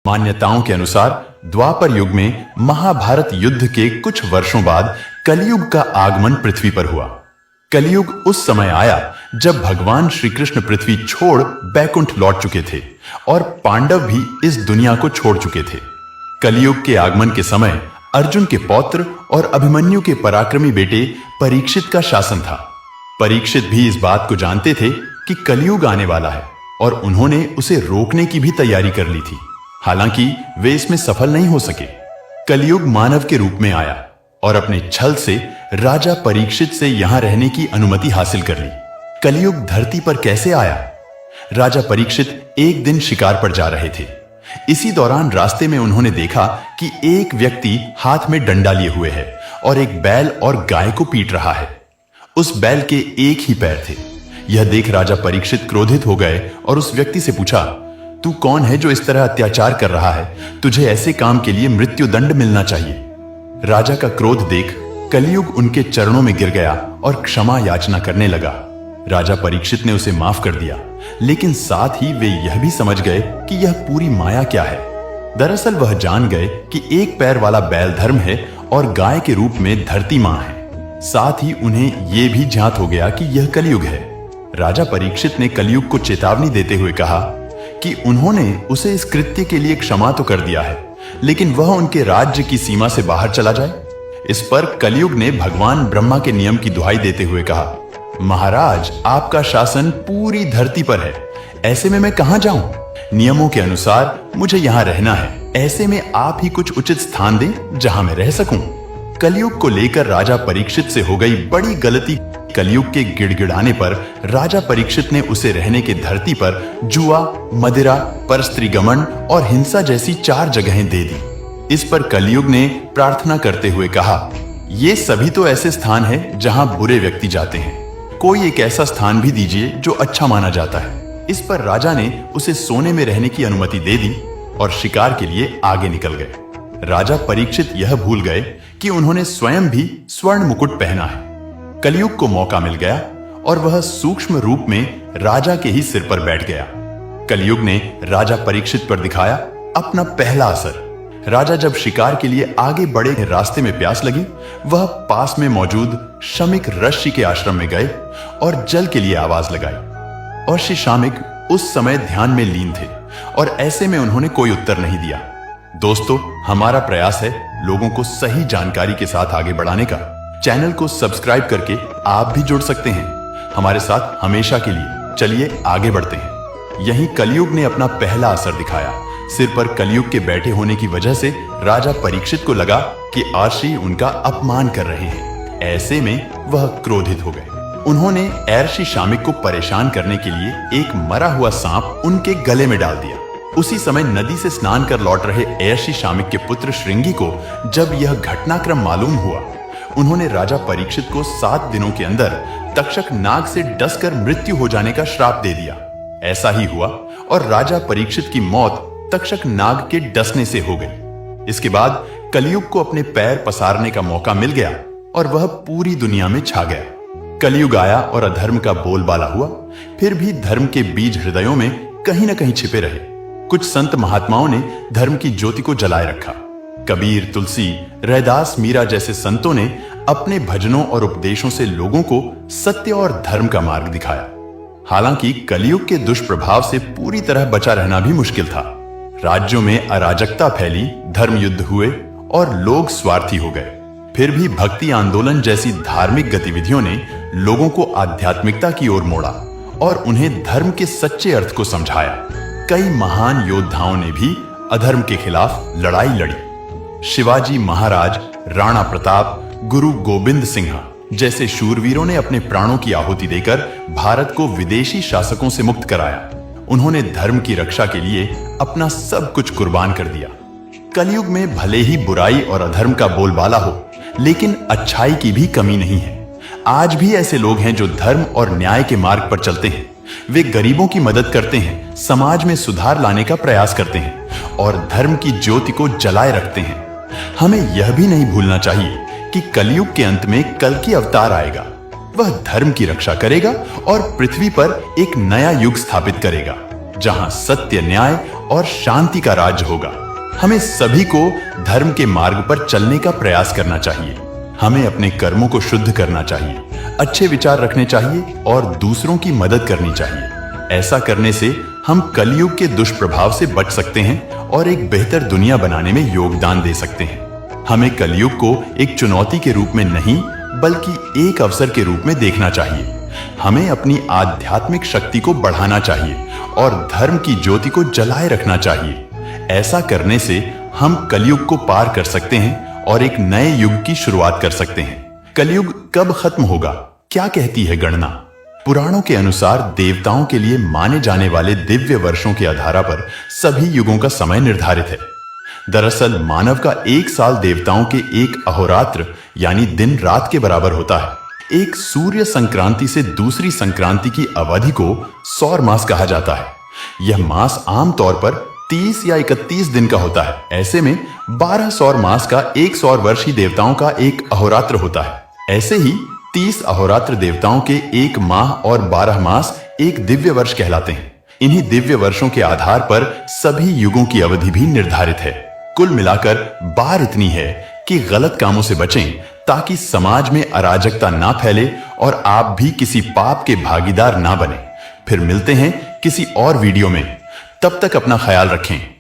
मान्यताओं के अनुसार द्वापर युग में महाभारत युद्ध के कुछ वर्षों बाद कलयुग का आगमन पृथ्वी पर हुआ। कलयुग उस समय आया जब भगवान श्री कृष्ण पृथ्वी छोड़ बैकुंठ लौट चुके थे और पांडव भी इस दुनिया को छोड़ चुके थे। कलयुग के आगमन के समय अर्जुन के पौत्र और अभिमन्यु के पराक्रमी बेटे परीक्षित का शासन था। परीक्षित भी इस बात को जानते थे कि कलयुग आने वाला है और उन्होंने उसे रोकने की भी तैयारी कर ली थी। हालांकि वे इसमें सफल नहीं हो सके। कलयुग मानव के रूप में आया और अपने छल से राजा परीक्षित से यहां रहने की अनुमति हासिल कर ली। कलयुग धरती पर कैसे आया? राजा परीक्षित एक दिन शिकार पर जा रहे थे। इसी दौरान रास्ते में उन्होंने देखा कि एक व्यक्ति हाथ में डंडा लिए हुए है और एक बैल और गाय को पीट रहा है। उस बैल के एक ही पैर थे। यह देख राजा परीक्षित क्रोधित हो गए और उस व्यक्ति से पूछा, तू कौन है जो इस तरह अत्याचार कर रहा है? तुझे ऐसे काम के लिए मृत्यु दंड मिलना चाहिए। राजा का क्रोध देख कलयुग उनके चरणों में गिर गया और क्षमा याचना करने लगा। राजा परीक्षित ने उसे माफ कर दिया, लेकिन साथ ही वे यह भी समझ गए कि यह पूरी माया क्या है। दरअसल वह जान गए कि एक पैर वाला बैल धर्म है और गाय के रूप में धरती मां है। साथ ही उन्हें यह भी ज्ञात हो गया कि यह कलयुग है। राजा परीक्षित ने कलयुग को चेतावनी देते हुए कहा कि उन्होंने उसे इस कृत्य के लिए क्षमा तो कर दिया है, लेकिन वह उनके राज्य की सीमा से बाहर चला जाए। इस पर कलयुग ने भगवान ब्रह्मा के नियम की दुहाई देते हुए कहा, महाराज, आपका शासन पूरी धरती पर है, ऐसे में मैं कहां जाऊं? नियमों के अनुसार मुझे यहां रहना है, ऐसे में आप ही कुछ उचित स्थान दें जहां मैं रह सकूं। कलयुग को लेकर राजा परीक्षित से हो गई बड़ी गलती। कलयुग के गिड़गिड़ाने पर राजा परीक्षित ने उसे रहने के धरती पर जुआ, मदिरा, परस्त्रीगमन और हिंसा जैसी 4 जगहें दे दी। इस पर कलयुग ने प्रार्थना करते हुए कहा, ये सभी तो ऐसे स्थान हैं जहां बुरे व्यक्ति जाते हैं, कोई एक ऐसा स्थान भी दीजिए जो अच्छा माना जाता है। इस पर राजा ने उसे सोने में रहने की अनुमति दे दी और शिकार के लिए आगे निकल गए। राजा परीक्षित यह भूल गए कि उन्होंने स्वयं भी स्वर्ण मुकुट पहना है। कलयुग को मौका मिल गया और वह सूक्ष्म रूप में राजा के ही सिर पर बैठ गया। कलयुग ने राजा परीक्षित पर दिखाया अपना पहला असर। राजा जब शिकार के लिए आगे बढ़े, रास्ते में प्यास लगी, वह पास में मौजूद शमिक ऋषि के आश्रम में गए और जल के लिए आवाज लगाई। और श्री शामिक उस समय ध्यान में लीन थे और ऐसे में उन्होंने कोई उत्तर नहीं दिया। दोस्तों, हमारा प्रयास है लोगों को सही जानकारी के साथ आगे बढ़ाने का। चैनल को सब्सक्राइब करके आप भी जुड़ सकते हैं हमारे साथ हमेशा के लिए। चलिए आगे बढ़ते हैं। यहीं कलयुग ने अपना पहला असर दिखाया। सिर पर कलयुग के बैठे होने की वजह से राजा परीक्षित को लगा कि अर्षि उनका अपमान कर रहे हैं। ऐसे में वह क्रोधित हो गए। उन्होंने अर्षि शामिक को परेशान करने के लिए एक मरा हुआ सांप उनके गले में डाल दिया। उसी समय नदी से स्नान कर लौट रहे अर्षि शामिक के पुत्र श्रृंगी को जब यह घटनाक्रम मालूम हुआ, उन्होंने राजा परीक्षित को 7 दिनों के अंदर तक्षक नाग से डसकर मृत्यु हो जाने का श्राप दे दिया। ऐसा ही हुआ और राजा परीक्षित की मौत तक्षक नाग के डसने से हो गई। इसके बाद कलयुग को अपने पैर पसारने का मौका मिल गया और वह पूरी दुनिया में छा गया। कलयुग आया और अधर्म का बोलबाला हुआ। फिर भी धर्म के बीज हृदयों में कहीं न कहीं छिपे रहे। कुछ संत महात्माओं ने धर्म की ज्योति को जलाए रखा। कबीर, तुलसी, रैदास, मीरा जैसे संतों ने अपने भजनों और उपदेशों से लोगों को सत्य और धर्म का मार्ग दिखाया। हालांकि कलयुग के दुष्प्रभाव से पूरी तरह बचा रहना भी मुश्किल था। राज्यों में अराजकता फैली, धर्म युद्ध हुए और लोग स्वार्थी हो गए। फिर भी भक्ति आंदोलन जैसी धार्मिक गतिविधियों ने लोगों को आध्यात्मिकता की ओर मोड़ा और उन्हें धर्म के सच्चे अर्थ को समझाया। कई महान योद्धाओं ने भी अधर्म के खिलाफ लड़ाई लड़ी। शिवाजी महाराज, राणा प्रताप, गुरु गोविंद सिंह जैसे शूरवीरों ने अपने प्राणों की आहुति देकर भारत को विदेशी शासकों से मुक्त कराया। उन्होंने धर्म की रक्षा के लिए अपना सब कुछ कुर्बान कर दिया। कलयुग में भले ही बुराई और अधर्म का बोलबाला हो, लेकिन अच्छाई की भी कमी नहीं है। आज भी ऐसे लोग हैं जो धर्म और न्याय के मार्ग पर चलते हैं। वे गरीबों की मदद करते हैं, समाज में सुधार लाने का प्रयास करते हैं और धर्म की ज्योति को जलाए रखते हैं। हमें यह भी नहीं भूलना चाहिए कि कलयुग के अंत में कल्कि अवतार आएगा। वह धर्म की रक्षा करेगा और पृथ्वी पर एक नया युग स्थापित करेगा, जहां सत्य, न्याय और शांति का राज्य होगा। हमें सभी को धर्म के मार्ग पर चलने का प्रयास करना चाहिए। हमें अपने कर्मों को शुद्ध करना चाहिए, अच्छे विचार रखने चाहिए और दूसरों की मदद करनी चाहिए। ऐसा करने से हम कलयुग के दुष्प्रभाव से बच सकते हैं और एक बेहतर दुनिया बनाने में योगदान दे सकते हैं। हमें कलयुग को एक चुनौती के रूप में नहीं बल्कि एक अवसर के रूप में देखना चाहिए। हमें अपनी आध्यात्मिक शक्ति को बढ़ाना चाहिए और धर्म की ज्योति को जलाए रखना चाहिए। ऐसा करने से हम कलयुग को पार कर सकते हैं और एक नए युग की शुरुआत कर सकते हैं। कलयुग कब खत्म होगा, क्या कहती है गणना? पुराणों के अनुसार देवताओं के लिए माने जाने वाले दिव्य वर्षों के आधार पर सभी युगों का समय निर्धारित है। दरअसल मानव का एक साल देवताओं के एक अहोरात्र यानी दिन रात के बराबर होता है। एक सूर्य संक्रांति से दूसरी संक्रांति की अवधि को सौर मास कहा जाता है। यह मास आमतौर पर 30 या 31 दिन का होता है। ऐसे में 12 सौर मास का एक सौर वर्ष ही देवताओं का एक अहोरात्र होता है। ऐसे ही 30 अहोरात्र देवताओं के एक माह और 12 मास एक दिव्य वर्ष कहलाते हैं। इन्हीं दिव्य वर्षों के आधार पर सभी युगों की अवधि भी निर्धारित है। कुल मिलाकर बात इतनी है कि गलत कामों से बचें ताकि समाज में अराजकता ना फैले और आप भी किसी पाप के भागीदार ना बने। फिर मिलते हैं किसी और वीडियो में। तब तक अपना ख्याल रखें।